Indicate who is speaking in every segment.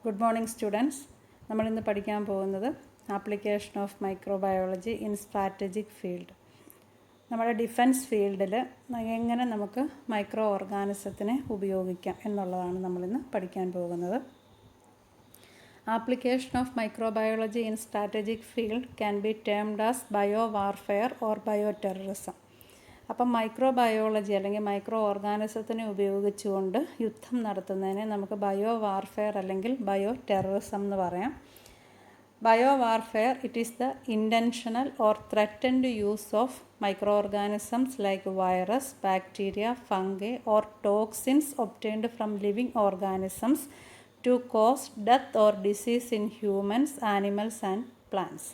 Speaker 1: Good morning, students. നമ്മൾ ഇന്ന് പഠിക്കാൻ പോകുന്നത് application of microbiology in strategic field. നമ്മുടെ ഡിഫൻസ് ഫീൽഡിൽ എങ്ങനെ നമുക്ക് മൈക്രോ ഓർഗാനിസത്തിനെ ഉപയോഗിക്കാം എന്നുള്ളതാണ് നമ്മളിന്ന് പഠിക്കാൻ പോകുന്നത്. Application of microbiology in strategic field can be termed as bio warfare or bio terrorism. അപ്പം മൈക്രോബയോളജി അല്ലെങ്കിൽ മൈക്രോ ഓർഗാനിസത്തിനെ ഉപയോഗിച്ചുകൊണ്ട് യുദ്ധം നടത്തുന്നതിനെ നമുക്ക് ബയോ വാർഫെയർ അല്ലെങ്കിൽ ബയോ ടെററിസം എന്ന് പറയാം. Bio warfare it is the intentional or threatened use of micro organisms like virus, bacteria, fungi or toxins obtained from living organisms to cause death or disease in humans, animals and plants.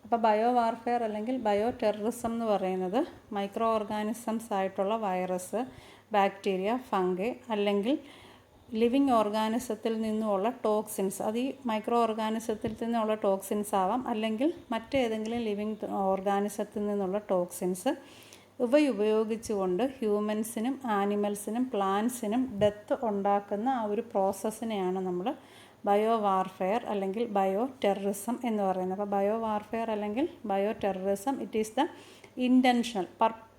Speaker 1: അപ്പോൾ bio warfare അല്ലെങ്കിൽ bio terrorism എന്ന് പറയുന്നത് micro organisms ആയിട്ടുള്ള virus, bacteria, fungi അല്ലെങ്കിൽ living ഓർഗാനിസത്തിൽ നിന്നുമുള്ള toxins, അത് ഈ micro ഓർഗാനിസത്തിൽ നിന്നുള്ള ടോക്സിൻസ് ആവാം, അല്ലെങ്കിൽ മറ്റേതെങ്കിലും ലിവിങ് ഓർഗാനിസത്തിൽ നിന്നുള്ള ടോക്സിൻസ് ഉപയോഗിച്ചുകൊണ്ട് ഹ്യൂമൻസിനും ആനിമൽസിനും പ്ലാന്റ്സിനും ഡെത്ത് ഉണ്ടാക്കുന്ന ആ ഒരു പ്രോസസ്സിനെയാണ് നമ്മൾ ബയോ വാർഫെയർ അല്ലെങ്കിൽ ബയോ ടെററിസം എന്ന് പറയുന്നത്. അപ്പോൾ ബയോ വാർഫെയർ അല്ലെങ്കിൽ bio terrorism it is the intentional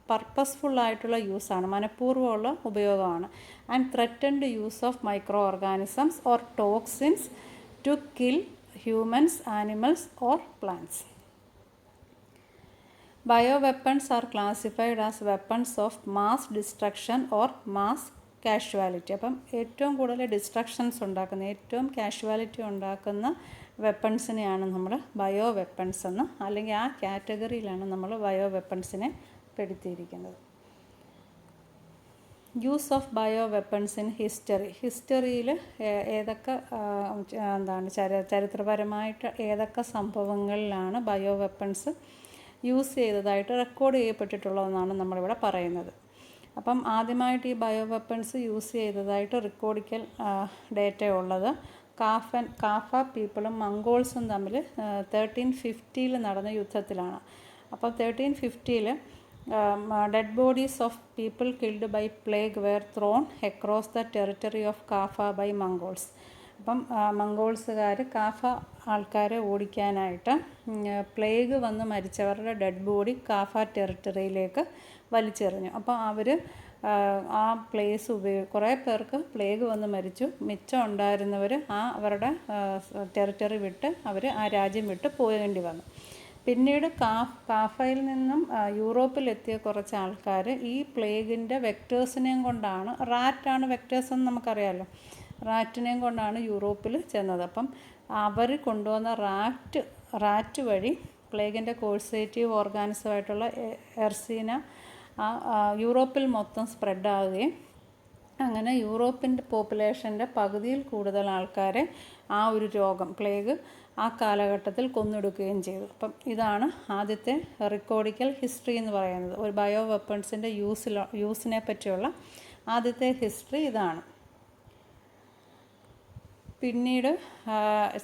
Speaker 1: purposeful ആയിട്ടുള്ള യൂസാണ്, മനഃപൂർവ്വമുള്ള ഉപയോഗമാണ്. And threatened use of micro organisms or toxins to kill humans, animals or plants. Bio weapons are classified as weapons of mass destruction or mass casualty. അപ്പം ഏറ്റവും കൂടുതൽ destructions ഉണ്ടാക്കുന്ന, ഏറ്റവും casualty ഉണ്ടാക്കുന്ന വെപ്പൺസിനെയാണ് നമ്മൾ ബയോ വെപ്പൺസ് എന്ന്, അല്ലെങ്കിൽ ആ കാറ്റഗറിയിലാണ് നമ്മൾ ബയോ വെപ്പൺസിനെ പെടുത്തിയിരിക്കുന്നത്. Use of bio weapons in ഹിസ്റ്ററിയിൽ ഏതൊക്കെ ചരിത്രപരമായിട്ട് ഏതൊക്കെ സംഭവങ്ങളിലാണ് ബയോ വെപ്പൺസ് യൂസ് ചെയ്തതായിട്ട് റെക്കോർഡ് ചെയ്യപ്പെട്ടിട്ടുള്ളതെന്നാണ് നമ്മളിവിടെ പറയുന്നത്. അപ്പം ആദ്യമായിട്ട് ഈ ബയോ വെപ്പൺസ് യൂസ് ചെയ്തതായിട്ട് റിക്കോർഡിക്കൽ ഡേറ്റ ഉള്ളത് കാഫ പീപ്പിളും മംഗോൾസും തമ്മിൽ 1350 നടന്ന യുദ്ധത്തിലാണ്. അപ്പോൾ 1350 dead bodies of people killed by plague were thrown across the territory of Kaffa by Mongols. അപ്പം മംഗോൾസുകാർ കാഫ ആൾക്കാരെ ഓടിക്കാനായിട്ട് പ്ലേഗ് വന്ന് മരിച്ചവരുടെ ഡെഡ് ബോഡി കാഫ ടെറിട്ടറിയിലേക്ക് വലിച്ചെറിഞ്ഞു. അപ്പോൾ അവർ ആ പ്ലേസ് കുറേ പേർക്ക് പ്ലേഗ് വന്ന് മരിച്ചു. മിച്ചം ഉണ്ടായിരുന്നവർ അവരുടെ ടെറിട്ടറി വിട്ട് അവർ ആ രാജ്യം വിട്ട് പോകേണ്ടി വന്നു. പിന്നീട് കാഫയിൽ നിന്നും യൂറോപ്പിലെത്തിയ കുറച്ച് ആൾക്കാർ ഈ പ്ലേഗിൻ്റെ വെക്ടേഴ്സിനെയും കൊണ്ടാണ്, റാറ്റാണ് വെക്ടേഴ്സ് എന്ന് നമുക്കറിയാമല്ലോ, റാറ്റിനെയും കൊണ്ടാണ് യൂറോപ്പിൽ ചെന്നത്. അപ്പം അവർ കൊണ്ടുവന്ന റാറ്റ് വഴി പ്ലേഗിൻ്റെ കോഴ്സേറ്റീവ് ഓർഗാനിസമായിട്ടുള്ള എർസീന യൂറോപ്പിൽ മൊത്തം സ്പ്രെഡാകുകയും അങ്ങനെ യൂറോപ്പിൻ്റെ പോപ്പുലേഷൻ്റെ പകുതിയിൽ കൂടുതൽ ആൾക്കാരെ ആ ഒരു രോഗം പ്ലേഗ് ആ കാലഘട്ടത്തിൽ കൊന്നൊടുക്കുകയും ചെയ്തു. അപ്പം ഇതാണ് ആദ്യത്തെ റിക്കോർഡിക്കൽ ഹിസ്റ്ററി എന്ന് പറയുന്നത്. ഒരു ബയോ വെപ്പൺസിൻ്റെ യൂസിനെ പറ്റിയുള്ള ആദ്യത്തെ ഹിസ്റ്ററി ഇതാണ്. പിന്നീട്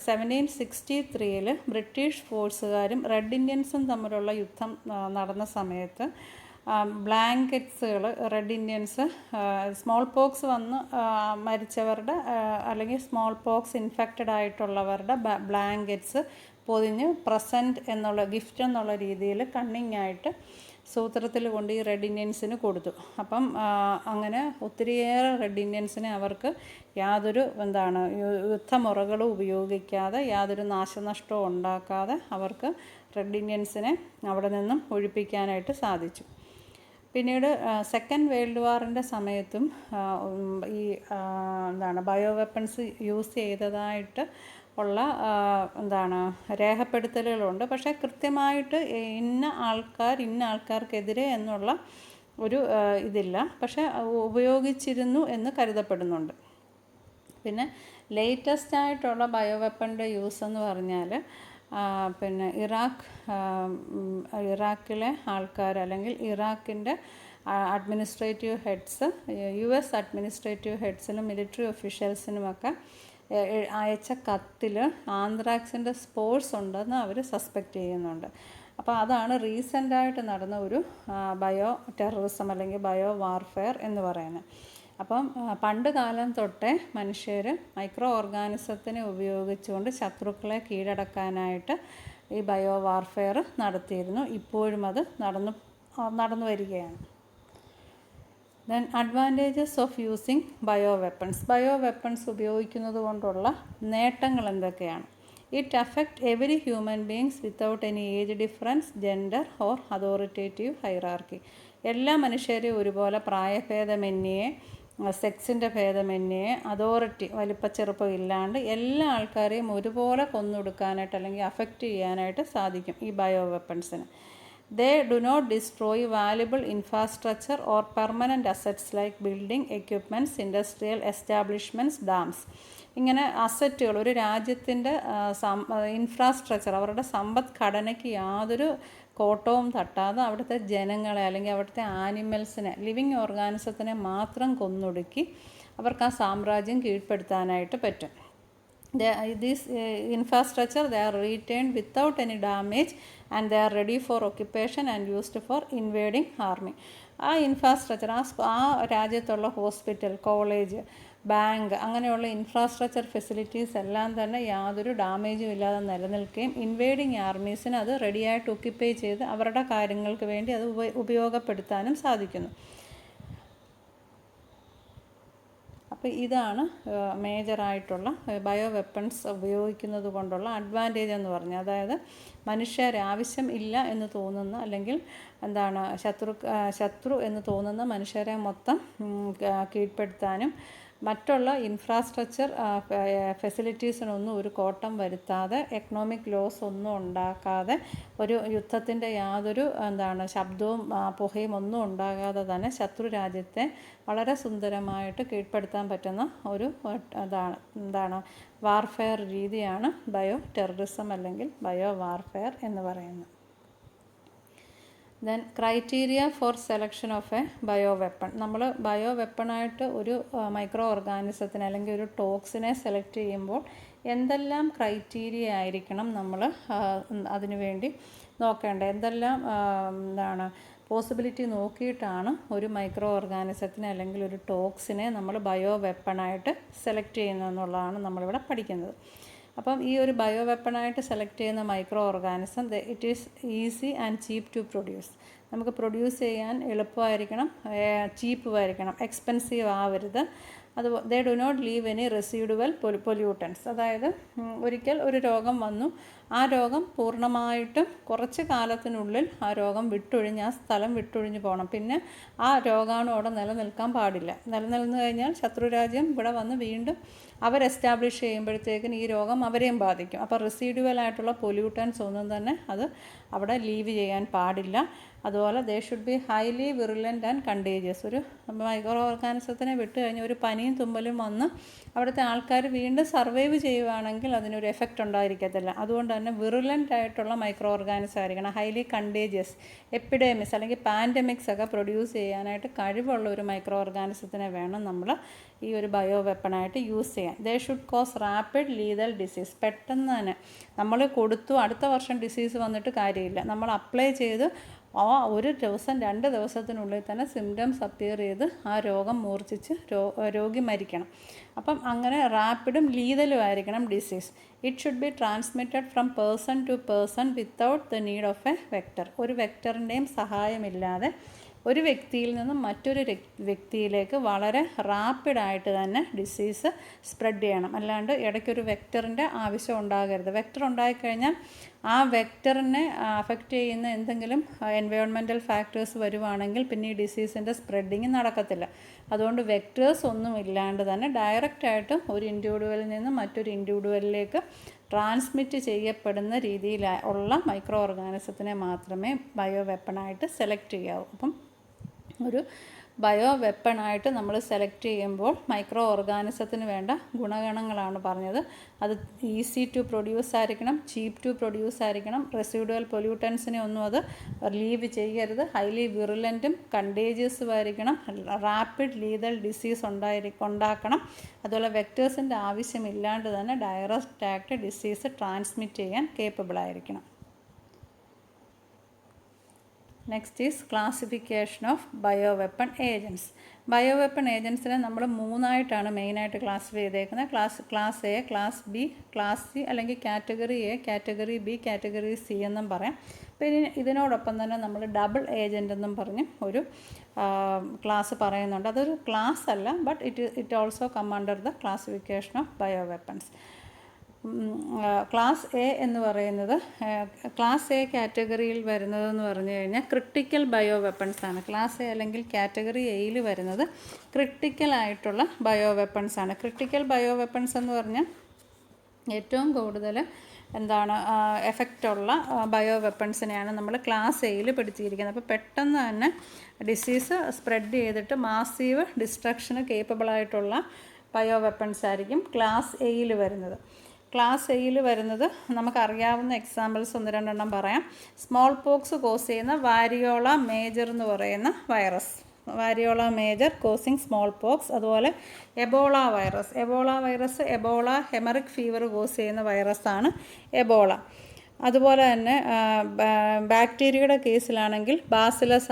Speaker 1: 1763 ബ്രിട്ടീഷ് ഫോഴ്സുകാരും റെഡ് ഇന്ത്യൻസും തമ്മിലുള്ള യുദ്ധം നടന്ന സമയത്ത് ബ്ലാങ്കറ്റ്സുകൾ, റെഡ് ഇന്ത്യൻസ് സ്മോൾ പോക്സ് വന്ന് മരിച്ചവരുടെ അല്ലെങ്കിൽ സ്മോൾ പോക്സ് ഇൻഫെക്റ്റഡ് ആയിട്ടുള്ളവരുടെ ബ്ലാങ്കറ്റ്സ് പൊതിഞ്ഞ് പ്രസൻറ്റ് എന്നുള്ള ഗിഫ്റ്റ് എന്നുള്ള രീതിയിൽ കണ്ണിങ് ആയിട്ട് സൂത്രത്തിൽ കൊണ്ട് ഈ റെഡ് ഇന്ത്യൻസിന് കൊടുത്തു. അപ്പം അങ്ങനെ ഒത്തിരിയേറെ റെഡ് ഇന്ത്യൻസിനെ അവർക്ക് യാതൊരു യുദ്ധമുറകളും ഉപയോഗിക്കാതെ, യാതൊരു നാശനഷ്ടവും ഉണ്ടാക്കാതെ അവർക്ക് റെഡ് ഇന്ത്യൻസിനെ അവിടെ നിന്നും ഒഴിപ്പിക്കാനായിട്ട് സാധിച്ചു. പിന്നീട് സെക്കൻഡ് വേൾഡ് വാറിൻ്റെ സമയത്തും ഈ ബയോ വെപ്പൺസ് യൂസ് ചെയ്തതായിട്ട് ഉള്ള രേഖപ്പെടുത്തലുകളുണ്ട്. പക്ഷേ കൃത്യമായിട്ട് ഇന്ന ആൾക്കാർക്കെതിരെ എന്നുള്ള ഒരു ഇതില്ല, പക്ഷേ ഉപയോഗിച്ചിരുന്നു എന്ന് കരുതപ്പെടുന്നുണ്ട്. പിന്നെ ലേറ്റസ്റ്റ് ആയിട്ടുള്ള ബയോ വെപ്പണിൻ്റെ യൂസ് എന്ന് പറഞ്ഞാൽ പിന്നെ ഇറാഖിലെ ആൾക്കാർ അല്ലെങ്കിൽ ഇറാഖിൻ്റെ അഡ്മിനിസ്ട്രേറ്റീവ് ഹെഡ്സ് US അഡ്മിനിസ്ട്രേറ്റീവ് ഹെഡ്സിനും മിലിറ്ററി ഒഫീഷ്യൽസിനുമൊക്കെ അയച്ച കത്തിൽ ആന്ത്രാക്സിൻ്റെ സ്പോർസ് ഉണ്ടെന്ന് അവർ സസ്പെക്റ്റ് ചെയ്യുന്നുണ്ട്. അപ്പോൾ അതാണ് റീസെൻ്റായിട്ട് നടന്ന ഒരു ബയോ ടെററിസം അല്ലെങ്കിൽ ബയോ വാർഫെയർ എന്ന് പറയുന്നത്. അപ്പം പണ്ട് കാലം തൊട്ടേ മനുഷ്യർ മൈക്രോ ഓർഗാനിസത്തിനെ ഉപയോഗിച്ചുകൊണ്ട് ശത്രുക്കളെ കീഴടക്കാനായിട്ട് ഈ ബയോ വാർഫെയർ നടത്തിയിരുന്നു. ഇപ്പോഴും അത് നടന്നു വരികയാണ്. Then advantages of using bio weapons. Bio weapons ഉപയോഗിക്കുന്നത് കൊണ്ടുള്ള നേട്ടങ്ങൾ എന്തൊക്കെയാണ്? It affect every human beings without any age difference, gender or authoritative hierarchy. എല്ലാ മനുഷ്യരെയും ഒരുപോലെ പ്രായഭേദമന്യേ, സെക്സിൻ്റെ ഭേദമന്യേ, അതോറിറ്റി വലിപ്പച്ചെറുപ്പം ഇല്ലാണ്ട് എല്ലാ ആൾക്കാരെയും ഒരുപോലെ കൊന്നൊടുക്കാനായിട്ട് അല്ലെങ്കിൽ അഫക്റ്റ് ചെയ്യാനായിട്ട് സാധിക്കും ഈ bio വെപ്പൺസിന്. They do not destroy valuable infrastructure or permanent assets like building, equipments, industrial establishments, dams. ഇങ്ങനെ അസറ്റുകൾ, ഒരു രാജ്യത്തിൻ്റെ ഇൻഫ്രാസ്ട്രക്ചർ, അവരുടെ സമ്പദ്ഘടനയ്ക്ക് യാതൊരു കോട്ടവും തട്ടാതെ അവിടുത്തെ ജനങ്ങളെ അല്ലെങ്കിൽ അവിടുത്തെ ആനിമൽസിനെ, ലിവിങ് ഓർഗാനിസത്തിനെ മാത്രം കൊന്നൊടുക്കി അവർക്ക് ആ സാമ്രാജ്യം കീഴ്പ്പെടുത്താനായിട്ട് പറ്റും. This infrastructure, they are retained without any damage and they are ready for occupation and used for invading army. ആ ഇൻഫ്രാസ്ട്രക്ചർ, ആ രാജ്യത്തുള്ള ഹോസ്പിറ്റൽ, കോളേജ്, ബാങ്ക്, അങ്ങനെയുള്ള ഇൻഫ്രാസ്ട്രക്ചർ ഫെസിലിറ്റീസ് എല്ലാം തന്നെ യാതൊരു ഡാമേജും ഇല്ലാതെ നിലനിൽക്കുകയും ഇൻവേഡിങ് ആർമീസിന് അത് റെഡിയായിട്ട് ഒക്യുപ്പൈ ചെയ്ത് അവരുടെ കാര്യങ്ങൾക്ക് വേണ്ടി അത് ഉപയോഗപ്പെടുത്താനും സാധിക്കുന്നു. അപ്പോൾ ഇതാണ് മേജറായിട്ടുള്ള ബയോ വെപ്പൺസ് ഉപയോഗിക്കുന്നത് കൊണ്ടുള്ള അഡ്വാൻറ്റേജ് എന്ന് പറഞ്ഞാൽ. അതായത് മനുഷ്യർ ആവശ്യം ഇല്ല എന്ന് തോന്നുന്ന, അല്ലെങ്കിൽ ശത്രു എന്ന് തോന്നുന്ന മനുഷ്യരെ മൊത്തം കീഴ്പ്പെടുത്താനും മറ്റുള്ള ഇൻഫ്രാസ്ട്രക്ചർ ഫെസിലിറ്റീസിനൊന്നും ഒരു കോട്ടം വരുത്താതെ, എക്കണോമിക് ലോസ് ഒന്നും ഉണ്ടാക്കാതെ, ഒരു യുദ്ധത്തിൻ്റെ യാതൊരു ശബ്ദവും പുകയും ഒന്നും ഉണ്ടാകാതെ തന്നെ ശത്രു രാജ്യത്തെ വളരെ സുന്ദരമായിട്ട് കീഴ്പ്പെടുത്താൻ പറ്റുന്ന ഒരു വാർഫെയർ രീതിയാണ് ബയോ ടെററിസം അല്ലെങ്കിൽ ബയോ വാർഫെയർ എന്ന് പറയുന്നത്. Then criteria four selection of A bio weapon. നമ്മൾ ബയോ വെപ്പണായിട്ട് ഒരു മൈക്രോ ഓർഗാനിസത്തിനെ അല്ലെങ്കിൽ ഒരു ടോക്സിനെ സെലക്ട് ചെയ്യുമ്പോൾ എന്തെല്ലാം ക്രൈറ്റീരിയ ആയിരിക്കണം നമ്മൾ അതിനു വേണ്ടി നോക്കേണ്ടത്, എന്തെല്ലാം പോസിബിലിറ്റി നോക്കിയിട്ടാണ് ഒരു മൈക്രോ ഓർഗാനിസത്തിനെ അല്ലെങ്കിൽ ഒരു ടോക്സിനെ നമ്മൾ ബയോ വെപ്പണായിട്ട് സെലക്ട് ചെയ്യുന്നതെന്നുള്ളതാണ് നമ്മളിവിടെ പഠിക്കുന്നത്. അപ്പം ഈ ഒരു ബയോ വെപ്പണായിട്ട് സെലക്ട് ചെയ്യുന്ന micro organism it is easy and cheap to produce. നമുക്ക് പ്രൊഡ്യൂസ് ചെയ്യാൻ എളുപ്പമായിരിക്കണം, ചീപ്പുമായിരിക്കണം, എക്സ്പെൻസീവ് ആവരുത്. They do not leave any residual pollutants. അതായത് ഒരിക്കൽ ഒരു രോഗം വന്നു, ആ രോഗം പൂർണ്ണമായിട്ടും കുറച്ച് കാലത്തിനുള്ളിൽ ആ രോഗം ആ സ്ഥലം വിട്ടൊഴിഞ്ഞ് പോകണം. പിന്നെ ആ രോഗാണു അവിടെ നിലനിൽക്കാൻ പാടില്ല. നിലനിൽന്നു കഴിഞ്ഞാൽ ശത്രുരാജ്യം ഇവിടെ വന്ന് വീണ്ടും അവർ എസ്റ്റാബ്ലിഷ് ചെയ്യുമ്പോഴത്തേക്കിന് ഈ രോഗം അവരെയും ബാധിക്കും. അപ്പോൾ റെസിഡുവലായിട്ടുള്ള പൊല്യൂട്ടൻസ് ഒന്നും തന്നെ അത് അവിടെ ലീവ് ചെയ്യാൻ പാടില്ല. അതുപോലെ they should be highly virulent and contagious. ഒരു മൈക്രോ ഓർഗാനിസത്തിനെ വിട്ട് കഴിഞ്ഞ് ഒരു പനിയും തുമ്മലും വന്ന് അവിടുത്തെ ആൾക്കാർ വീണ്ടും സർവൈവ് ചെയ്യുകയാണെങ്കിൽ അതിനൊരു എഫക്റ്റ് ഉണ്ടായിരിക്കത്തില്ല. അതുകൊണ്ട് തന്നെ വിറുലൻ്റ് ആയിട്ടുള്ള മൈക്രോ ഓർഗാനിസം ആയിരിക്കണം. ഹൈലി കണ്ടേജിയസ്, എപ്പിഡെമിക്സ് അല്ലെങ്കിൽ പാൻഡമിക്സ് ഒക്കെ പ്രൊഡ്യൂസ് ചെയ്യാനായിട്ട് കഴിവുള്ള ഒരു മൈക്രോ ഓർഗാനിസത്തിനെ വേണം നമ്മൾ ഈ ഒരു ബയോ വെപ്പണായിട്ട് യൂസ് ചെയ്യാൻ. They should cause rapid lethal disease. പെട്ടെന്ന് തന്നെ നമ്മൾ കൊടുത്തു, അടുത്ത വർഷം ഡിസീസ് വന്നിട്ട് കാര്യമില്ല. നമ്മൾ അപ്ലൈ ചെയ്ത് ഒരു ദിവസം 2 ദിവസത്തിനുള്ളിൽ തന്നെ സിംറ്റംസ് അപ്പിയർ ചെയ്ത് ആ രോഗം മൂർച്ഛിച്ച് രോഗി മരിക്കണം. അപ്പം അങ്ങനെ റാപ്പിഡും ലീതലും ആയിരിക്കണം disease. It should be transmitted from person to person without the need of a vector. ഒരു വെക്ടറിൻ്റെയും സഹായമില്ലാതെ ഒരു വ്യക്തിയിൽ നിന്നും മറ്റൊരു വ്യക്തിയിലേക്ക് വളരെ റാപ്പിഡായിട്ട് തന്നെ ഡിസീസ് സ്പ്രെഡ് ചെയ്യണം. അല്ലാണ്ട് ഇടയ്ക്കൊരു വെക്ടറിൻ്റെ ആവശ്യം ഉണ്ടാകരുത്. വെക്ടർ ഉണ്ടായിക്കഴിഞ്ഞാൽ ആ വെക്ടറിനെ അഫക്റ്റ് ചെയ്യുന്ന എന്തെങ്കിലും എൻവയോൺമെൻറ്റൽ ഫാക്ടേഴ്സ് വരുവാണെങ്കിൽ പിന്നെ ഈ ഡിസീസിൻ്റെ സ്പ്രെഡിങ് നടക്കത്തില്ല. അതുകൊണ്ട് വെക്ടേഴ്സ് ഒന്നും ഇല്ലാണ്ട് തന്നെ ഡയറക്റ്റായിട്ട് ഒരു ഇൻഡിവിജ്വലിൽ നിന്ന് മറ്റൊരു ഇൻഡിവിജ്വലിലേക്ക് ട്രാൻസ്മിറ്റ് ചെയ്യപ്പെടുന്ന രീതിയിൽ ഉള്ള മൈക്രോ ഓർഗാനിസത്തിനെ മാത്രമേ ബയോ വെപ്പണായിട്ട് സെലക്ട് ചെയ്യാവൂ. അപ്പം ഒരു ബയോ വെപ്പണായിട്ട് നമ്മൾ സെലക്ട് ചെയ്യുമ്പോൾ മൈക്രോ ഓർഗാനിസത്തിന് വേണ്ട ഗുണഗണങ്ങളാണ് പറഞ്ഞത്. അത് ഈസി ടു പ്രൊഡ്യൂസ് ആയിരിക്കണം, ചീപ്പ് ടു പ്രൊഡ്യൂസ് ആയിരിക്കണം, റെസിഡുവൽ പൊല്യൂട്ടൻസിനെ ഒന്നും അത് ലീവ് ചെയ്യരുത്, ഹൈലി വിറുലൻറ്റും കണ്ടേജിയസും ആയിരിക്കണം, റാപ്പിഡ് ലീതൽ ഡിസീസ് ഉണ്ടാക്കണം. അതുപോലെ വെക്ടേഴ്സിൻ്റെ ആവശ്യമില്ലാണ്ട് തന്നെ ഡയറക്റ്റായിട്ട് ഡിസീസ് ട്രാൻസ്മിറ്റ് ചെയ്യാൻ കേപ്പബിൾ ആയിരിക്കണം. Next is classification of bio weapon agents. Bio weapon ഏജൻസിനെ നമ്മൾ മൂന്നായിട്ടാണ് മെയിനായിട്ട് ക്ലാസിഫൈ ചെയ്തേക്കുന്നത്. Class A, class B, class C, അല്ലെങ്കിൽ category A, category B, category C എന്നും പറയാം. പിന്നെ ഇതിനോടൊപ്പം തന്നെ നമ്മൾ ഡബിൾ ഏജൻ്റ് എന്നും പറഞ്ഞ് ഒരു ക്ലാസ് പറയുന്നുണ്ട്. അതൊരു ക്ലാസ് അല്ല, but it also come under the classification of bio weapons. Class A എന്ന് പറയുന്നത്, ക്ലാസ് എ കാറ്റഗറിയിൽ വരുന്നതെന്ന് പറഞ്ഞു കഴിഞ്ഞാൽ ക്രിട്ടിക്കൽ ബയോ വെപ്പൺസാണ്. ക്ലാസ് എ അല്ലെങ്കിൽ കാറ്റഗറി എയിൽ വരുന്നത് ക്രിട്ടിക്കലായിട്ടുള്ള ബയോ വെപ്പൺസാണ്. ക്രിട്ടിക്കൽ ബയോ വെപ്പൺസ് എന്ന് പറഞ്ഞാൽ ഏറ്റവും കൂടുതൽ എഫക്റ്റുള്ള ബയോ വെപ്പൺസിനെയാണ് നമ്മൾ ക്ലാസ് എയിൽ പെടുത്തിയിരിക്കുന്നത്. അപ്പോൾ പെട്ടെന്ന് തന്നെ ഡിസീസ് സ്പ്രെഡ് ചെയ്തിട്ട് മാസീവ് ഡിസ്ട്രക്ഷന് കേപ്പബിളായിട്ടുള്ള ബയോ വെപ്പൺസ് ആയിരിക്കും ക്ലാസ് എയിൽ വരുന്നത്. ക്ലാസ് എയിൽ വരുന്നത് നമുക്കറിയാവുന്ന എക്സാമ്പിൾസ് ഒന്ന് രണ്ടെണ്ണം പറയാം. സ്മോൾ പോക്സ് കോസ് ചെയ്യുന്ന വാരിയോള മേജർ എന്ന് പറയുന്ന virus, variola major causing smallpox. അതുപോലെ Ebola virus, Ebola haemorrhagic fever cause ചെയ്യുന്ന വൈറസാണ് എബോള. അതുപോലെ തന്നെ ബാക്ടീരിയയുടെ കേസിലാണെങ്കിൽ ബാസിലസ്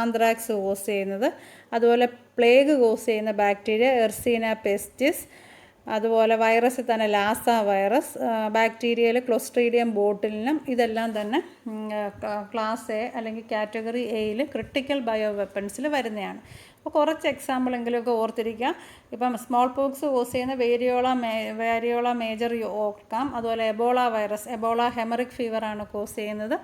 Speaker 1: ആന്ത്രാക്സ് കോസ് ചെയ്യുന്നത്. അതുപോലെ പ്ലേഗ് കോസ് ചെയ്യുന്ന ബാക്ടീരിയ എർസീന പെസ്റ്റിസ്. അതുപോലെ വൈറസിൽ തന്നെ ലാസ വൈറസ്, ബാക്ടീരിയയിൽ ക്ലോസ്ട്രീഡിയം ബോട്ടിലിനും. ഇതെല്ലാം തന്നെ ക്ലാസ് എ അല്ലെങ്കിൽ കാറ്റഗറി എയിൽ ക്രിട്ടിക്കൽ ബയോ വെപ്പൺസിൽ വരുന്നതാണ്. അപ്പോൾ കുറച്ച് എക്സാമ്പിളെങ്കിലുമൊക്കെ ഓർത്തിരിക്കുക. ഇപ്പം സ്മോൾ പോക്സ് കോസ് ചെയ്യുന്ന വാരിയോള മേജർ ഓർക്കാം. അതുപോലെ എബോള വൈറസ്, എബോള ഹെമറിക് ഫീവറാണ് കോസ് ചെയ്യുന്നത്.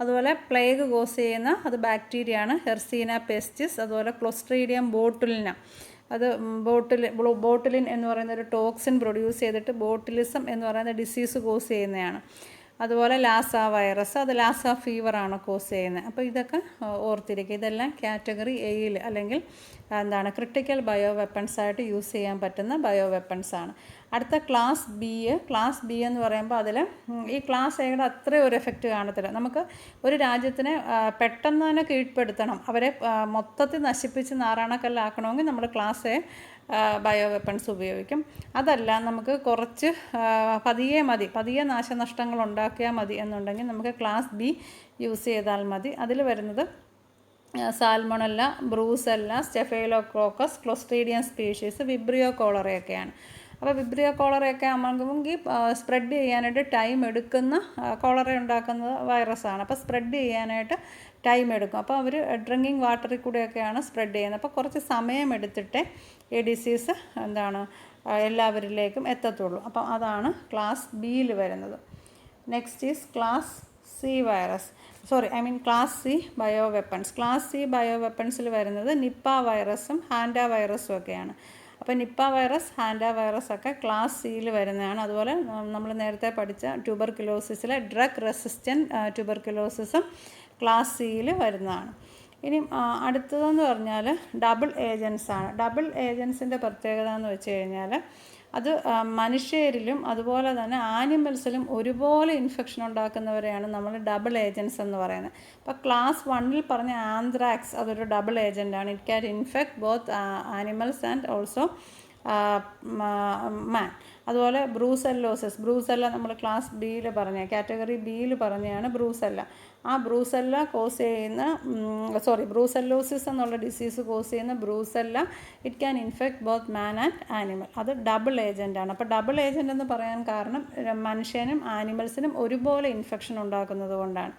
Speaker 1: അതുപോലെ പ്ലേഗ് കോസ് ചെയ്യുന്ന അത് ബാക്ടീരിയയാണ്, എർസീന പെസ്റ്റിസ്. അതുപോലെ ക്ലോസ്ട്രീഡിയം ബോട്ടിലിന, അത് ബോട്ടിലിൻ എന്ന് പറയുന്ന ഒരു ടോക്സിൻ പ്രൊഡ്യൂസ് ചെയ്തിട്ട് ബോട്ടിലിസം എന്ന് പറയുന്ന ഡിസീസ് കോസ് ചെയ്യുന്നതാണ്. അതുപോലെ ലാസ വൈറസ്, അത് ലാസ ഫീവറാണ് കോസ് ചെയ്യുന്നത്. അപ്പോൾ ഇതൊക്കെ ഓർത്തിരിക്കുക. ഇതെല്ലാം കാറ്റഗറി എയിൽ അല്ലെങ്കിൽ ക്രിട്ടിക്കൽ ബയോ വെപ്പൺസായിട്ട് യൂസ് ചെയ്യാൻ പറ്റുന്ന ബയോ വെപ്പൺസാണ്. അടുത്ത ക്ലാസ് ബി എന്ന് പറയുമ്പോൾ അതിൽ ഈ ക്ലാസ് എയുടെ അത്രയും ഒരു എഫക്റ്റ് കാണത്തില്ല. നമുക്ക് ഒരു രാജ്യത്തിനെ പെട്ടെന്ന് തന്നെ കീഴ്പ്പെടുത്തണം, അവരെ മൊത്തത്തിൽ നശിപ്പിച്ച് നാറാണക്കല്ലാക്കണമെങ്കിൽ നമ്മൾ ക്ലാസ് എ ബയോ വെപ്പൺസ് ഉപയോഗിക്കും. അതല്ല, നമുക്ക് കുറച്ച് പതിയെ നാശനഷ്ടങ്ങൾ ഉണ്ടാക്കിയാൽ മതി എന്നുണ്ടെങ്കിൽ നമുക്ക് ക്ലാസ് ബി യൂസ് ചെയ്താൽ മതി. അതിൽ വരുന്നത് salmonella, brucella, staphylococcus, clostridium species, vibrio കോളറയൊക്കെയാണ്. അപ്പോൾ വിബ്രിയോ കോളറയൊക്കെ ആണെങ്കിൽ സ്പ്രെഡ് ചെയ്യാനായിട്ട് ടൈം എടുക്കുന്ന കോളറ ഉണ്ടാക്കുന്ന വൈറസാണ്. അപ്പോൾ സ്പ്രെഡ് ചെയ്യാനായിട്ട് ടൈം എടുക്കും. അപ്പോൾ അവർ ഡ്രിങ്കിങ് വാട്ടറിൽ കൂടെയൊക്കെയാണ് സ്പ്രെഡ് ചെയ്യുന്നത്. അപ്പോൾ കുറച്ച് സമയമെടുത്തിട്ടേ ഈ ഡിസീസ് എല്ലാവരിലേക്കും എത്തത്തുള്ളൂ. അപ്പം അതാണ് ക്ലാസ് ബിയിൽ വരുന്നത്. Next is class C class C bio weapons. Class C bio വെപ്പൺസിൽ വരുന്നത് നിപ്പ വൈറസും ഹാൻഡ വൈറസും ഒക്കെയാണ്. അപ്പോൾ നിപ്പ വൈറസ്, ഹാൻഡ വൈറസ് ഒക്കെ ക്ലാസ് സിയിൽ വരുന്നതാണ്. അതുപോലെ നമ്മൾ നേരത്തെ പഠിച്ച ട്യൂബർക്കുലോസിസിലെ ഡ്രഗ് റെസിസ്റ്റൻറ്റ് ട്യൂബർക്കുലോസിസും ക്ലാസ് സിയിൽ വരുന്നതാണ്. ഇനി അടുത്തതെന്ന് പറഞ്ഞാൽ ഡബിൾ ഏജൻസാണ്. ഡബിൾ ഏജൻസിൻ്റെ പ്രത്യേകത എന്ന് വെച്ച് കഴിഞ്ഞാൽ അത് മനുഷ്യരിലും അതുപോലെ തന്നെ ആനിമൽസിലും ഒരുപോലെ ഇൻഫെക്ഷൻ ഉണ്ടാക്കുന്നവരെയാണ് നമ്മൾ ഡബിൾ ഏജൻസ് എന്ന് പറയുന്നത്. അപ്പോൾ ക്ലാസ് 1 പറഞ്ഞ ആന്ത്രാക്സ് അതൊരു ഡബിൾ ഏജൻ്റാണ്. It can infect both animals and also man. അതുപോലെ ബ്രൂസെല്ല നമ്മൾ ക്ലാസ് ബിയിൽ കാറ്റഗറി ബിയിൽ പറഞ്ഞതാണ് ബ്രൂസെല്ല. ആ ബ്രൂസെല്ല കോസ് ചെയ്യുന്ന ബ്രൂസെല്ലോസിസ് എന്നുള്ള ഡിസീസ് കോസ് ചെയ്യുന്ന Brucella it can infect both man and animal. അത് ഡബിൾ ഏജൻ്റാണ്. അപ്പോൾ ഡബിൾ ഏജൻ്റ് എന്ന് പറയാൻ കാരണം മനുഷ്യനും ആനിമൽസിനും ഒരുപോലെ ഇൻഫെക്ഷൻ ഉണ്ടാക്കുന്നത് കൊണ്ടാണ്.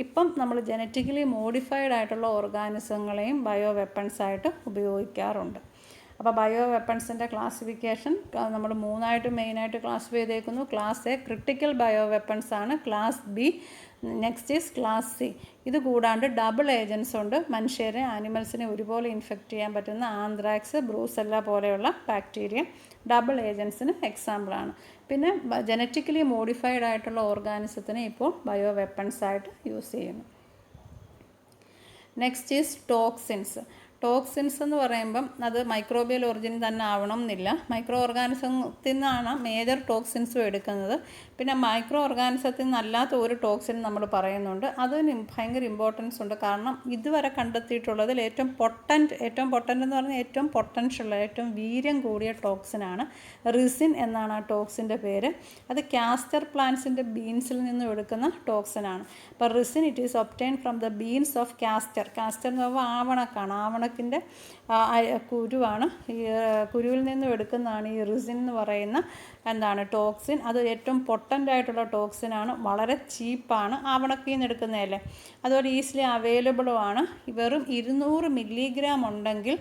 Speaker 1: ഇപ്പം നമ്മൾ ജനറ്റിക്കലി മോഡിഫൈഡ് ആയിട്ടുള്ള ഓർഗാനിസങ്ങളെയും ബയോ വെപ്പൺസായിട്ട് ഉപയോഗിക്കാറുണ്ട്. അപ്പോൾ ബയോ വെപ്പൺസിൻ്റെ ക്ലാസിഫിക്കേഷൻ നമ്മൾ മൂന്നായിട്ട് മെയിനായിട്ട് ക്ലാസിഫൈ ചെയ്തേക്കുന്നു. Class A critical bio weapons ആണ്. Class B, next is class C. ഇത് കൂടാണ്ട് ഡബിൾ ഏജൻസ് ഉണ്ട്. മനുഷ്യരെ ആനിമൽസിനെ ഒരുപോലെ ഇൻഫെക്റ്റ് ചെയ്യാൻ പറ്റുന്ന ആന്ത്രാക്സ്, ബ്രൂസെല്ല പോലെയുള്ള ബാക്ടീരിയ ഡബിൾ ഏജൻസിന് എക്സാമ്പിളാണ്. പിന്നെ ജനറ്റിക്കലി മോഡിഫൈഡ് ആയിട്ടുള്ള ഓർഗാനിസത്തിനെ ഇപ്പോൾ ബയോ വെപ്പൺസായിട്ട് യൂസ് ചെയ്യുന്നു. Next is toxins. ടോക്സിൻസ് എന്ന് പറയുമ്പം അത് മൈക്രോബിയൽ ഒറിജിൻ തന്നെ ആവണം എന്നില്ല. മൈക്രോ ഓർഗാനിസത്തിൽ നിന്നാണ് മേജർ ടോക്സിൻസും എടുക്കുന്നത്. പിന്നെ മൈക്രോ ഓർഗാനിസത്തിൽ നിന്നല്ലാത്ത ഒരു ടോക്സിൻ നമ്മൾ പറയുന്നുണ്ട്. അതിന് ഭയങ്കര ഇമ്പോർട്ടൻസ് ഉണ്ട്. കാരണം ഇതുവരെ കണ്ടെത്തിയിട്ടുള്ളതിൽ ഏറ്റവും പൊട്ടൻറ്റ് എന്ന് പറഞ്ഞാൽ ഏറ്റവും പൊട്ടൻഷ്യൽ, ഏറ്റവും വീര്യം കൂടിയ ടോക്സിനാണ് റിസിൻ എന്നാണ് ആ ടോക്സിൻ്റെ പേര്. അത് കാസ്റ്റർ പ്ലാന്റ്സിൻ്റെ ബീൻസിൽ നിന്നും എടുക്കുന്ന ടോക്സിനാണ്. അപ്പോൾ ricin it is obtain from the beans of castor എന്ന് പറയുമ്പോൾ ആവണക്കാണ്. ആവണക്കിൻ്റെ കുരുവാണ്. ഈ കുരുവിൽ നിന്നും എടുക്കുന്നതാണ് ഈ റിസിൻ എന്ന് പറയുന്ന ടോക്സിൻ. അത് ഏറ്റവും പൊട്ടൻ്റ് ആയിട്ടുള്ള ടോക്സിനാണ്. വളരെ ചീപ്പാണ്. ആവണക്കിൽ നിന്ന് എടുക്കുന്നതല്ലേ. അതുപോലെ ഈസിലി അവൈലബിളുമാണ്. വെറും 200 മില്ലിഗ്രാം ഉണ്ടെങ്കിൽ,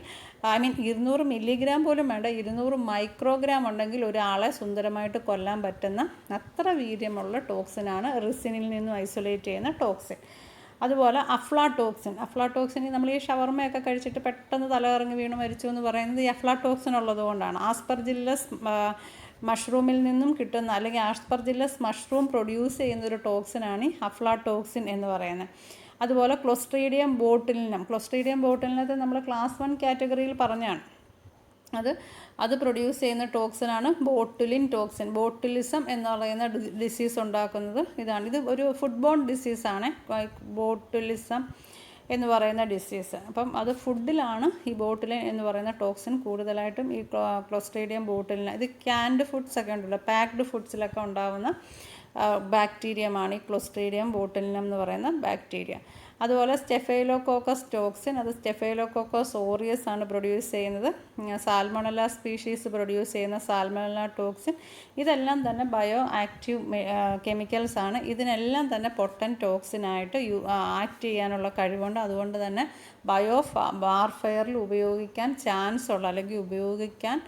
Speaker 1: 200 മില്ലിഗ്രാം പോലും വേണ്ട, 200 മൈക്രോഗ്രാം ഉണ്ടെങ്കിൽ ഒരാളെ സുന്ദരമായിട്ട് കൊല്ലാൻ പറ്റുന്ന അത്ര വീര്യമുള്ള ടോക്സിനാണ് റിസിനിൽ നിന്നും ഐസൊലേറ്റ് ചെയ്യുന്ന ടോക്സിൻ. അതുപോലെ അഫ്ലാടോക്സിൻ നമ്മൾ ഈ ഷവർമയൊക്കെ കഴിച്ചിട്ട് പെട്ടെന്ന് തലകറങ്ങി വീണ് മരിച്ചു എന്ന് പറയുന്നത് ഈ അഫ്ലാടോക്സിൻ ഉള്ളത് കൊണ്ടാണ്. ആസ്പെർജില്ലസ് മഷ്റൂമിൽ നിന്നും കിട്ടുന്ന, അല്ലെങ്കിൽ ആസ്പെർജില്ലസ് മഷ്റൂം പ്രൊഡ്യൂസ് ചെയ്യുന്നൊരു ടോക്സിനാണ് ഈ അഫ്ലാടോക്സിൻ എന്ന് പറയുന്നത്. അതുപോലെ ക്ലോസ്ട്രീഡിയം ബോട്ടിലിനകത്ത് നമ്മൾ ക്ലാസ് 1 കാറ്റഗറിയിൽ പറഞ്ഞാണ്. അത് പ്രൊഡ്യൂസ് ചെയ്യുന്ന ടോക്സിനാണ് ബോട്ടുലിൻ ടോക്സിൻ. ബോട്ടുലിസം എന്ന് പറയുന്ന ഡിസീസ് ഉണ്ടാക്കുന്നത് ഇതാണ്. ഇത് ഒരു ഫുഡ് ബോൺ ഡിസീസാണ് ബോട്ടുലിസം എന്ന് പറയുന്ന ഡിസീസ്. അപ്പം അത് ഫുഡിലാണ് ഈ ബോട്ടുലിൻ എന്ന് പറയുന്ന ടോക്സിൻ കൂടുതലായിട്ടും ഈ ക്ലോസ്ട്രീഡിയം ബോട്ടുലിന്. ഇത് ക്യാൻഡ് ഫുഡ്സ് ഒക്കെ ഉണ്ടല്ലോ, പാക്ഡ് ഫുഡ്സിലൊക്കെ ഉണ്ടാകുന്ന ബാക്ടീരിയമാണ് ഈ ക്ലോസ്ട്രീഡിയം ബോട്ടുലിനം എന്ന് പറയുന്ന ബാക്ടീരിയ. അതുപോലെ സ്റ്റെഫൈലോകോക്കസ് ടോക്സിൻ, അത് സ്റ്റെഫൈലോകോക്കസ് ഓറിയസ് ആണ് പ്രൊഡ്യൂസ് ചെയ്യുന്നത്. സാൽമണല സ്പീഷീസ് പ്രൊഡ്യൂസ് ചെയ്യുന്ന സാൽമണല ടോക്സിൻ. ഇതെല്ലാം തന്നെ ബയോ ആക്റ്റീവ് കെമിക്കൽസ് ആണ്. ഇതിനെല്ലാം തന്നെ പൊട്ടൻറ്റ് ടോക്സിനായിട്ട് ആക്ട് ചെയ്യാനുള്ള കഴിവുണ്ട്. അതുകൊണ്ട് തന്നെ വാർഫെയറിൽ ഉപയോഗിക്കാൻ ചാൻസ് ഉള്ള, അല്ലെങ്കിൽ ഉപയോഗിക്കാൻ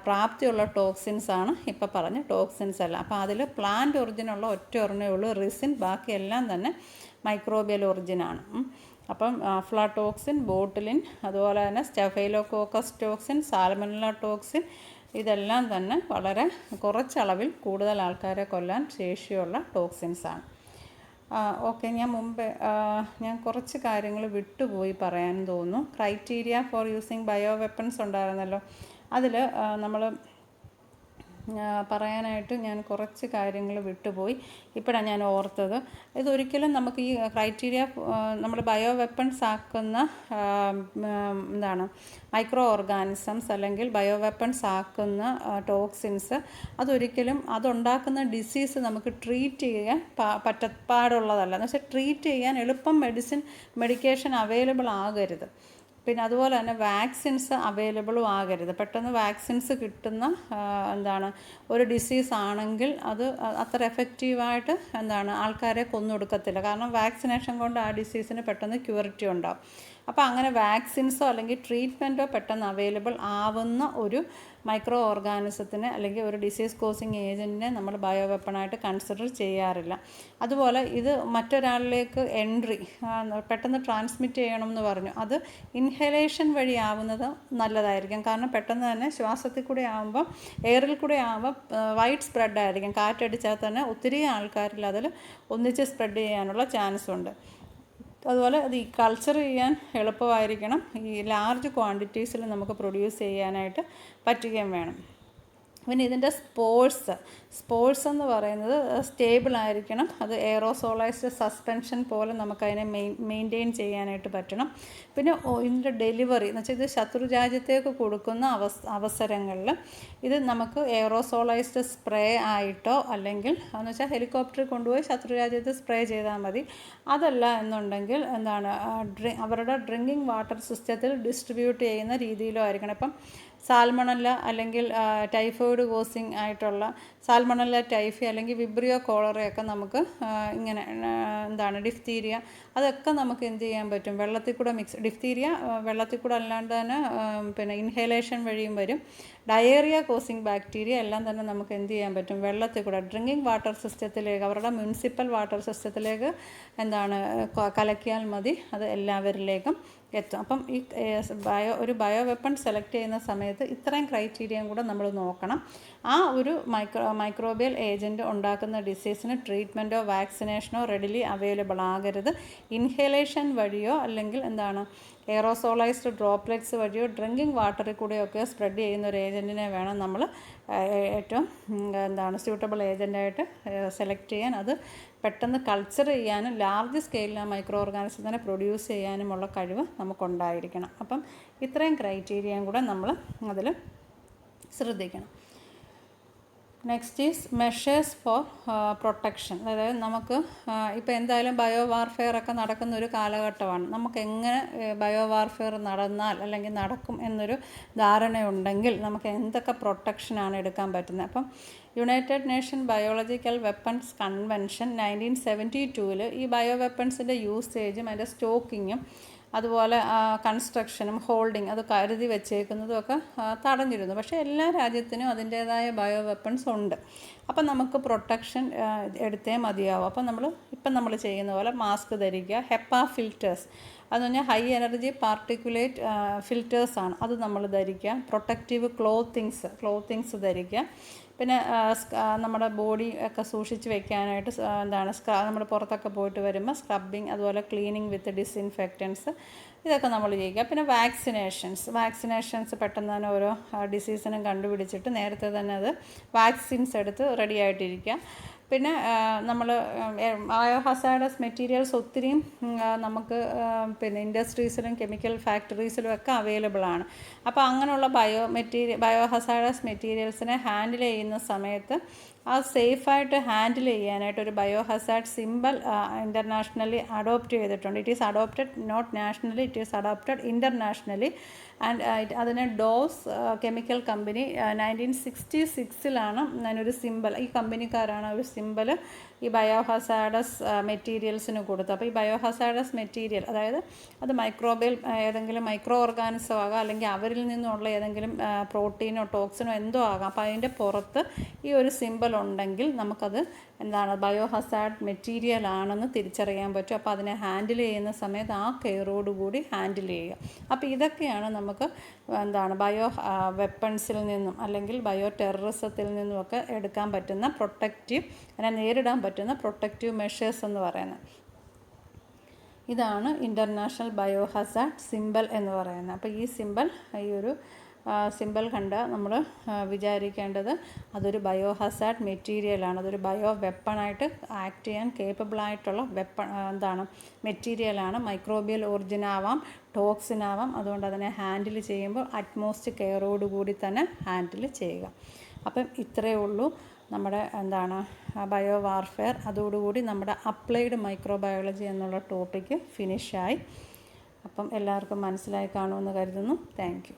Speaker 1: പ്രാപ്തിയുള്ള ടോക്സിൻസാണ് ഇപ്പോൾ പറഞ്ഞ ടോക്സിൻസ് എല്ലാം. അപ്പോൾ അതിൽ പ്ലാന്റ് ഒറിജിനുള്ള ഒറ്റ ഒരെണ്ണേ ഉള്ളൂ റിസിൻ. ബാക്കിയെല്ലാം തന്നെ മൈക്രോബിയൽ ഒറിജിനാണ്. അപ്പം അഫ്ലാടോക്സിൻ, ബോട്ടുലിൻ, അതുപോലെ തന്നെ സ്റ്റെഫൈലോകോക്കസ് ടോക്സിൻ, സാൽമണല ടോക്സിൻ, ഇതെല്ലാം തന്നെ വളരെ കുറച്ചളവിൽ കൂടുതൽ ആൾക്കാരെ കൊല്ലാൻ ശേഷിയുള്ള ടോക്സിൻസാണ്. ഓക്കെ, ഞാൻ കുറച്ച് കാര്യങ്ങൾ വിട്ടുപോയി പറയാൻ തോന്നുന്നു. Criteria four using bio weapons ഉണ്ടായിരുന്നല്ലോ. അതിൽ നമ്മൾ പറയാനായിട്ട് ഞാൻ കുറച്ച് കാര്യങ്ങൾ വിട്ടുപോയി. ഇപ്പോഴാണ് ഞാൻ ഓർത്തത്. ഇതൊരിക്കലും നമുക്ക് ഈ ക്രൈറ്റീരിയ നമ്മൾ ബയോ വെപ്പൺസ് ആക്കുന്ന മൈക്രോ ഓർഗാനിസംസ് അല്ലെങ്കിൽ ബയോ വെപ്പൺസ് ആക്കുന്ന ടോക്സിൻസ്, അതൊരിക്കലും അതുണ്ടാക്കുന്ന ഡിസീസ് നമുക്ക് ട്രീറ്റ് ചെയ്യാൻ പാടുള്ളതല്ല. എന്ന് വെച്ചാൽ ട്രീറ്റ് ചെയ്യാൻ എളുപ്പം മെഡിക്കേഷൻ അവൈലബിൾ ആകരുത്. പിന്നെ അതുപോലെ തന്നെ വാക്സിൻസ് അവൈലബിളും ആകരുത്. പെട്ടെന്ന് വാക്സിൻസ് കിട്ടുന്ന ഒരു ഡിസീസ് ആണെങ്കിൽ അത് അത്ര എഫക്റ്റീവായിട്ട് ആൾക്കാരെ കൊന്നൊടുക്കത്തില്ല. കാരണം വാക്സിനേഷൻ കൊണ്ട് ആ ഡിസീസിന് പെട്ടെന്ന് ക്യൂറിറ്റി ഉണ്ടാവും. അപ്പോൾ അങ്ങനെ വാക്സിൻസോ അല്ലെങ്കിൽ ട്രീറ്റ്മെൻറ്റോ പെട്ടെന്ന് അവൈലബിൾ ആവുന്ന ഒരു മൈക്രോ ഓർഗാനിസത്തിനെ അല്ലെങ്കിൽ ഒരു ഡിസീസ് കോസിങ് ഏജൻറ്റിനെ നമ്മൾ ബയോ വെപ്പണായിട്ട് കൺസിഡർ ചെയ്യാറില്ല. അതുപോലെ ഇത് മറ്റൊരാളിലേക്ക് പെട്ടെന്ന് ട്രാൻസ്മിറ്റ് ചെയ്യണമെന്ന് പറഞ്ഞു. അത് ഇൻഹലേഷൻ വഴി ആവുന്നത് നല്ലതായിരിക്കും. കാരണം പെട്ടെന്ന് തന്നെ ശ്വാസത്തിൽ കൂടെ ആകുമ്പോൾ, എയറിൽ കൂടെ ആകുമ്പോൾ വൈഡ് സ്പ്രെഡായിരിക്കും. കാറ്റടിച്ചാൽ തന്നെ ഒത്തിരി ആൾക്കാരിൽ അതിൽ ഒന്നിച്ച് സ്പ്രെഡ് ചെയ്യാനുള്ള ചാൻസ് ഉണ്ട്. അതുപോലെ അത് ഈ കൾച്ചർ ചെയ്യാൻ എളുപ്പമായിരിക്കണം. ഈ ലാർജ് ക്വാണ്ടിറ്റീസിൽ നമുക്ക് പ്രൊഡ്യൂസ് ചെയ്യാനായിട്ട് പറ്റുകയും വേണം. പിന്നെ ഇതിൻ്റെ സ്പോർട്സ് എന്ന് പറയുന്നത് സ്റ്റേബിൾ ആയിരിക്കണം. അത് എയറോസോളൈസ്ഡ് സസ്പെൻഷൻ പോലെ നമുക്കതിനെ മെയിൻറ്റെയിൻ ചെയ്യാനായിട്ട് പറ്റണം. പിന്നെ ഇതിൻ്റെ ഡെലിവറി എന്ന് വെച്ചാൽ ഇത് ശത്രുരാജ്യത്തേക്ക് കൊടുക്കുന്ന അവസരങ്ങളിൽ ഇത് നമുക്ക് എയറോസോളൈസ്ഡ് സ്പ്രേ ആയിട്ടോ, അല്ലെങ്കിൽ എന്ന് വെച്ചാൽ ഹെലികോപ്റ്ററിൽ കൊണ്ടുപോയി ശത്രുരാജ്യത്ത് സ്പ്രേ ചെയ്താൽ മതി. അതല്ല എന്നുണ്ടെങ്കിൽ അവരുടെ ഡ്രിങ്കിങ് വാട്ടർ സിസ്റ്റത്തിൽ ഡിസ്ട്രിബ്യൂട്ട് ചെയ്യുന്ന രീതിയിലോ ആയിരിക്കണം. ഇപ്പം സാൽമണല്ല അല്ലെങ്കിൽ ടൈഫോയിഡ് കോസിങ് ആയിട്ടുള്ള സാൽമണല്ല ടൈഫി അല്ലെങ്കിൽ വിബ്രിയോ കോളറയൊക്കെ നമുക്ക് ഇങ്ങനെ ഡിഫ്തീരിയ, അതൊക്കെ നമുക്ക് എന്ത് ചെയ്യാൻ പറ്റും, വെള്ളത്തിൽ കൂടെ ഡിഫ്തീരിയ വെള്ളത്തിൽ കൂടെ അല്ലാണ്ട് തന്നെ പിന്നെ ഇൻഹേലേഷൻ വഴിയും വരും. ഡയേറിയ കോസിങ് ബാക്ടീരിയ എല്ലാം തന്നെ നമുക്ക് എന്ത് ചെയ്യാൻ പറ്റും, വെള്ളത്തിൽ കൂടെ ഡ്രിങ്കിങ് വാട്ടർ സിസ്റ്റത്തിലേക്ക്, അവരുടെ മുനിസിപ്പൽ വാട്ടർ സിസ്റ്റത്തിലേക്ക് കലക്കിയാൽ മതി, അത് എല്ലാവരിലേക്കും എത്തും. അപ്പം ഈ ഒരു ബയോ വെപ്പൺ സെലക്ട് ചെയ്യുന്ന സമയത്ത് ഇത്രയും ക്രൈറ്റീരിയയും കൂടെ നമ്മൾ നോക്കണം. ആ ഒരു മൈക്രോബിയൽ ഏജൻറ്റ് ഉണ്ടാക്കുന്ന ഡിസീസിന് ട്രീറ്റ്മെൻറ്റോ വാക്സിനേഷനോ റെഡിലി അവൈലബിൾ ആകരുത്. ഇൻഹേലേഷൻ വഴിയോ അല്ലെങ്കിൽ എയറോസോളൈസ്ഡ് ഡ്രോപ്ലെറ്റ്സ് വഴിയോ ഡ്രിങ്കിങ് വാട്ടറിൽ കൂടെയൊക്കെ സ്പ്രെഡ് ചെയ്യുന്ന ഒരു ഏജൻറ്റിനെ വേണം നമ്മൾ ഏറ്റവും സ്യൂട്ടബിൾ ഏജൻ്റായിട്ട് സെലക്ട് ചെയ്യാൻ. അത് പെട്ടെന്ന് കൾച്ചർ ചെയ്യാനും ലാർജ് സ്കെയിലിൽ ആ മൈക്രോ ഓർഗാനിസത്തിനെ പ്രൊഡ്യൂസ് ചെയ്യാനുമുള്ള കഴിവ് നമുക്കുണ്ടായിരിക്കണം. അപ്പം ഇത്രയും ക്രൈറ്റീരിയയും കൂടെ നമ്മൾ അതിൽ ശ്രദ്ധിക്കണം. Next is measures for protection. അതായത് നമുക്ക് ഇപ്പോൾ എന്തായാലും ബയോ വാർഫെയർ ഒക്കെ നടക്കുന്ന ഒരു കാലഘട്ടമാണ്. നമുക്ക് എങ്ങനെ ബയോ വാർഫെയർ നടന്നാൽ അല്ലെങ്കിൽ നടക്കും എന്നൊരു ധാരണയുണ്ടെങ്കിൽ നമുക്ക് എന്തൊക്കെ പ്രൊട്ടക്ഷനാണ് എടുക്കാൻ പറ്റുന്നത്. അപ്പം United nation biological weapons convention 1972 ഈ ബയോ വെപ്പൺസിൻ്റെ യൂസേജും അതിൻ്റെ സ്റ്റോക്കിങ്ങും അതുപോലെ കൺസ്ട്രക്ഷനും ഹോൾഡിങ് അത് കരുതി വെച്ചേക്കുന്നതും ഒക്കെ തടഞ്ഞിരുന്നു. പക്ഷേ എല്ലാ രാജ്യത്തിനും അതിൻ്റേതായ ബയോ വെപ്പൺസ് ഉണ്ട്. അപ്പം നമുക്ക് പ്രൊട്ടക്ഷൻ എടുത്തേ മതിയാവും. അപ്പം നമ്മൾ ചെയ്യുന്ന പോലെ മാസ്ക് ധരിക്കുക, ഹെപ്പ ഫിൽറ്റേഴ്സ് അതെന്ന് പറഞ്ഞാൽ ഹൈ എനർജി പാർട്ടിക്കുലേറ്റ് ഫിൽറ്റേഴ്സാണ്, അത് നമ്മൾ ധരിക്കുക. പ്രൊട്ടക്റ്റീവ് ക്ലോത്തിങ്സ് ധരിക്കുക. പിന്നെ നമ്മുടെ ബോഡി ഒക്കെ സൂക്ഷിച്ച് വെക്കാനായിട്ട് നമ്മൾ പുറത്തൊക്കെ പോയിട്ട് വരുമ്പോൾ സ്ക്രബിങ്, അതുപോലെ ക്ലീനിങ് വിത്ത് ഡിസ്ഇൻഫെക്റ്റൻസ് ഇതൊക്കെ നമ്മൾ ചെയ്യുക. പിന്നെ വാക്സിനേഷൻസ് പെട്ടെന്ന് തന്നെ ഓരോ ഡിസീസിനും കണ്ടുപിടിച്ചിട്ട് നേരത്തെ തന്നെ അത് വാക്സിൻസ് എടുത്ത് റെഡി ആയിട്ടിരിക്കുക. പിന്നെ നമ്മൾ ബയോ ഹസാർഡസ് മെറ്റീരിയൽസ് ഒത്തിരിയും നമുക്ക് പിന്നെ ഇൻഡസ്ട്രീസിലും കെമിക്കൽ ഫാക്ടറീസിലും ഒക്കെ അവൈലബിൾ ആണ്. അപ്പോൾ അങ്ങനെയുള്ള ബയോ ഹസാർഡസ് മെറ്റീരിയൽസിനെ ഹാൻഡിൽ ചെയ്യുന്ന സമയത്ത് അത് സേഫായിട്ട് ഹാൻഡിൽ ചെയ്യാനായിട്ട് ഒരു biohazard symbol internationally adopt ചെയ്തിട്ടുണ്ട്. It is adopted not nationally, it is adopted internationally. And അതിനെ ഡോസ് കെമിക്കൽ കമ്പനി 1966 അതിനൊരു സിമ്പൽ, ഈ കമ്പനിക്കാരാണ് ഒരു സിമ്പൽ ഈ ബയോ ഹസാർഡസ് മെറ്റീരിയൽസിന് കൊടുത്തത്. അപ്പോൾ ഈ ബയോ ഹസാർഡസ് മെറ്റീരിയൽ അതായത് അത് ഏതെങ്കിലും മൈക്രോ ഓർഗാനിസം ആകാം, അല്ലെങ്കിൽ അവരിൽ നിന്നുള്ള ഏതെങ്കിലും പ്രോട്ടീനോ ടോക്സിനോ എന്തോ ആകാം. അപ്പോൾ അതിൻ്റെ പുറത്ത് ഈ ഒരു സിമ്പൽ ഉണ്ടെങ്കിൽ നമുക്കത് ബയോ ഹസാർഡ് മെറ്റീരിയൽ ആണെന്ന് തിരിച്ചറിയാൻ പറ്റും. അപ്പോൾ അതിനെ ഹാൻഡിൽ ചെയ്യുന്ന സമയത്ത് ആ കെയറോടുകൂടി ഹാൻഡിൽ ചെയ്യുക. അപ്പോൾ ഇതൊക്കെയാണ് നമുക്ക് ബയോ വെപ്പൺസിൽ നിന്നും അല്ലെങ്കിൽ ബയോ ടെററിസത്തിൽ നിന്നുമൊക്കെ എടുക്കാൻ പറ്റുന്ന അതിനെ നേരിടാൻ പറ്റുന്ന പ്രൊട്ടക്റ്റീവ് മെഷേഴ്സ് എന്ന് പറയുന്നത്. ഇതാണ് ഇൻ്റർനാഷണൽ ബയോ ഹസാർഡ് സിമ്പൽ എന്ന് പറയുന്നത്. അപ്പോൾ ഈ ഒരു സിമ്പൽ കണ്ട നമ്മൾ വിചാരിക്കേണ്ടത് അതൊരു ബയോ ഹസാർഡ് മെറ്റീരിയലാണ്, അതൊരു ബയോ വെപ്പണായിട്ട് ആക്ട് ചെയ്യാൻ കേപ്പബിളായിട്ടുള്ള മെറ്റീരിയലാണ്. മൈക്രോബിയൽ ഒറിജിനാവാം, ടോക്സിനാവാം. അതുകൊണ്ട് അതിനെ ഹാൻഡിൽ ചെയ്യുമ്പോൾ അറ്റ്മോസ്റ്റ് കെയറോടുകൂടി തന്നെ ഹാൻഡിൽ ചെയ്യുക. അപ്പം ഇത്രയേ ഉള്ളൂ നമ്മുടെ ബയോ വാർഫെയർ. അതോടുകൂടി നമ്മുടെ അപ്ലൈഡ് മൈക്രോബയോളജി എന്നുള്ള ടോപ്പിക്ക് ഫിനിഷായി. അപ്പം എല്ലാവർക്കും മനസ്സിലായി കാണുമെന്ന് കരുതുന്നു. Thank you.